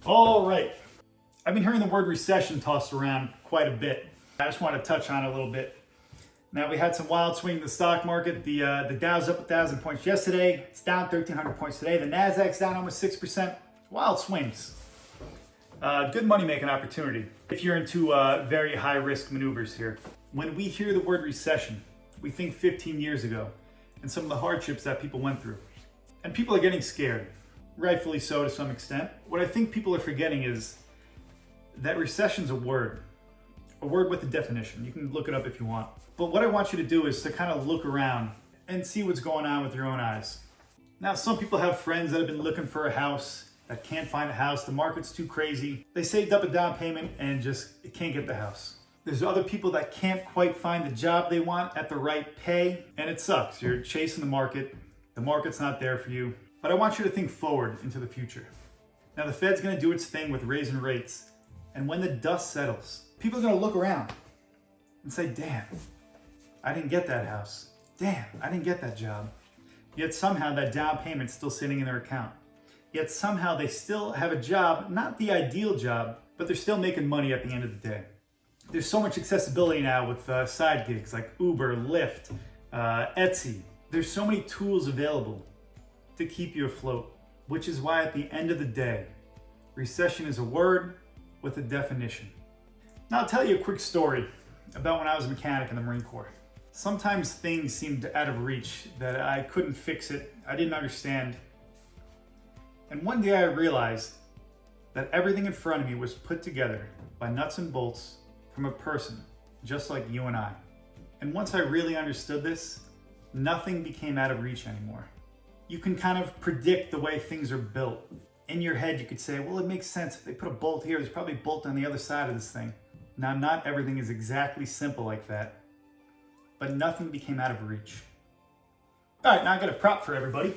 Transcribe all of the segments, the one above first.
All right. I've been hearing the word recession tossed around quite a bit. I just want to touch on it a little bit. Now, we had some wild swing in the stock market. The Dow's up 1,000 points yesterday. It's down 1,300 points today. The Nasdaq's down almost 6%. Wild swings. Good money-making opportunity if you're into very high-risk maneuvers here. When we hear the word recession, we think 15 years ago and some of the hardships that people went through. And people are getting scared, rightfully so to some extent. What I think people are forgetting is that recession's a word with a definition. You can look it up if you want. But what I want you to do is to kind of look around and see what's going on with your own eyes. Now, some people have friends that have been looking for a house, that can't find a house. The market's too crazy. They saved up a down payment and just can't get the house. There's other people that can't quite find the job they want at the right pay, and it sucks. You're chasing the market's not there for you. But I want you to think forward into the future. Now, the Fed's gonna do its thing with raising rates, and when the dust settles, people are gonna look around and say, damn, I didn't get that house. Damn, I didn't get that job. Yet somehow that down payment's still sitting in their account. Yet somehow they still have a job, not the ideal job, but they're still making money at the end of the day. There's so much accessibility now with side gigs like Uber, Lyft, Etsy. There's so many tools available to keep you afloat, which is why at the end of the day, recession is a word with a definition. Now I'll tell you a quick story about when I was a mechanic in the Marine Corps. Sometimes things seemed out of reach, that I couldn't fix it, I didn't understand. And one day I realized that everything in front of me was put together by nuts and bolts from a person just like you and I. And once I really understood this, nothing became out of reach anymore. You can kind of predict the way things are built. In your head, you could say, well, it makes sense. If they put a bolt here, there's probably a bolt on the other side of this thing. Now, not everything is exactly simple like that, but nothing became out of reach. All right, now I got a prop for everybody.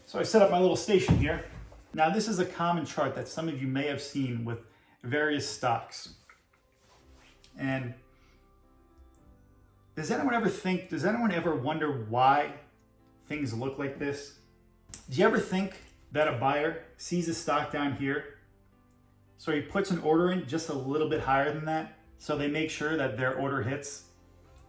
So I set up my little station here. Now, this is a common chart that some of you may have seen with various stocks. And does anyone ever wonder why things look like this? Do you ever think that a buyer sees a stock down here, so he puts an order in just a little bit higher than that, so they make sure that their order hits,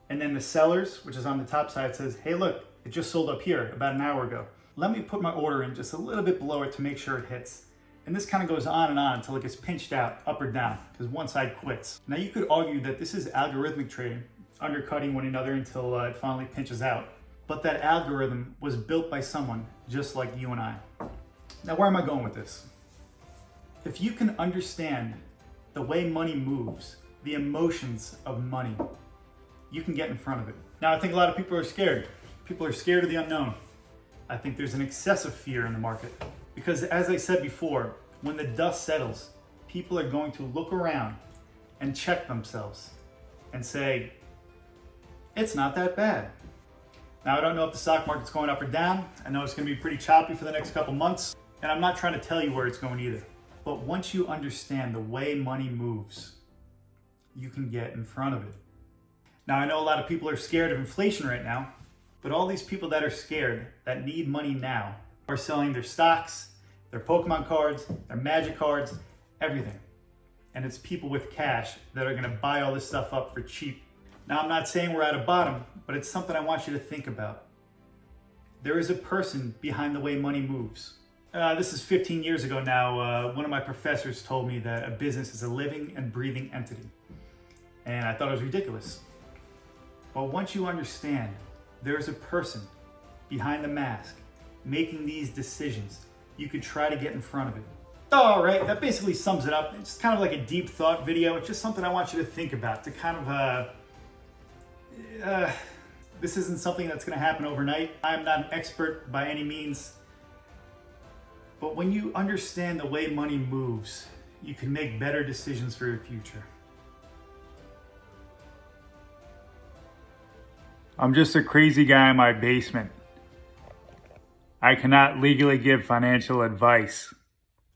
and then the sellers, which is on the top side, says, hey, look, it just sold up here about an hour ago. Let me put my order in just a little bit below it to make sure it hits. And this kind of goes on and on until it gets pinched out, up or down, because one side quits. Now, you could argue that this is algorithmic trading, undercutting one another until it finally pinches out. But that algorithm was built by someone just like you and I. Now, where am I going with this? If you can understand the way money moves, the emotions of money, you can get in front of it. Now, I think a lot of people are scared. People are scared of the unknown. I think there's an excessive fear in the market. Because as I said before, when the dust settles, people are going to look around and check themselves and say, it's not that bad. Now, I don't know if the stock market's going up or down. I know it's going to be pretty choppy for the next couple months, and I'm not trying to tell you where it's going either. But once you understand the way money moves, you can get in front of it. Now, I know a lot of people are scared of inflation right now, but all these people that are scared, that need money now, are selling their stocks, their Pokemon cards, their Magic cards, everything. And it's people with cash that are going to buy all this stuff up for cheap. Now, I'm not saying we're at a bottom, but it's something I want you to think about. There is a person behind the way money moves. This is 15 years ago now. One of my professors told me that a business is a living and breathing entity. And I thought it was ridiculous. But once you understand there is a person behind the mask making these decisions, you could try to get in front of it. All right, that basically sums it up. It's kind of like a deep thought video. It's just something I want you to think about, to kind of this isn't something that's going to happen overnight. I'm not an expert by any means. But when you understand the way money moves, you can make better decisions for your future. I'm just a crazy guy in my basement. I cannot legally give financial advice.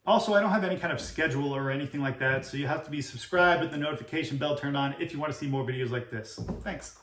Also, I don't have any kind of schedule or anything like that, so you have to be subscribed with the notification bell turned on if you want to see more videos like this. Thanks.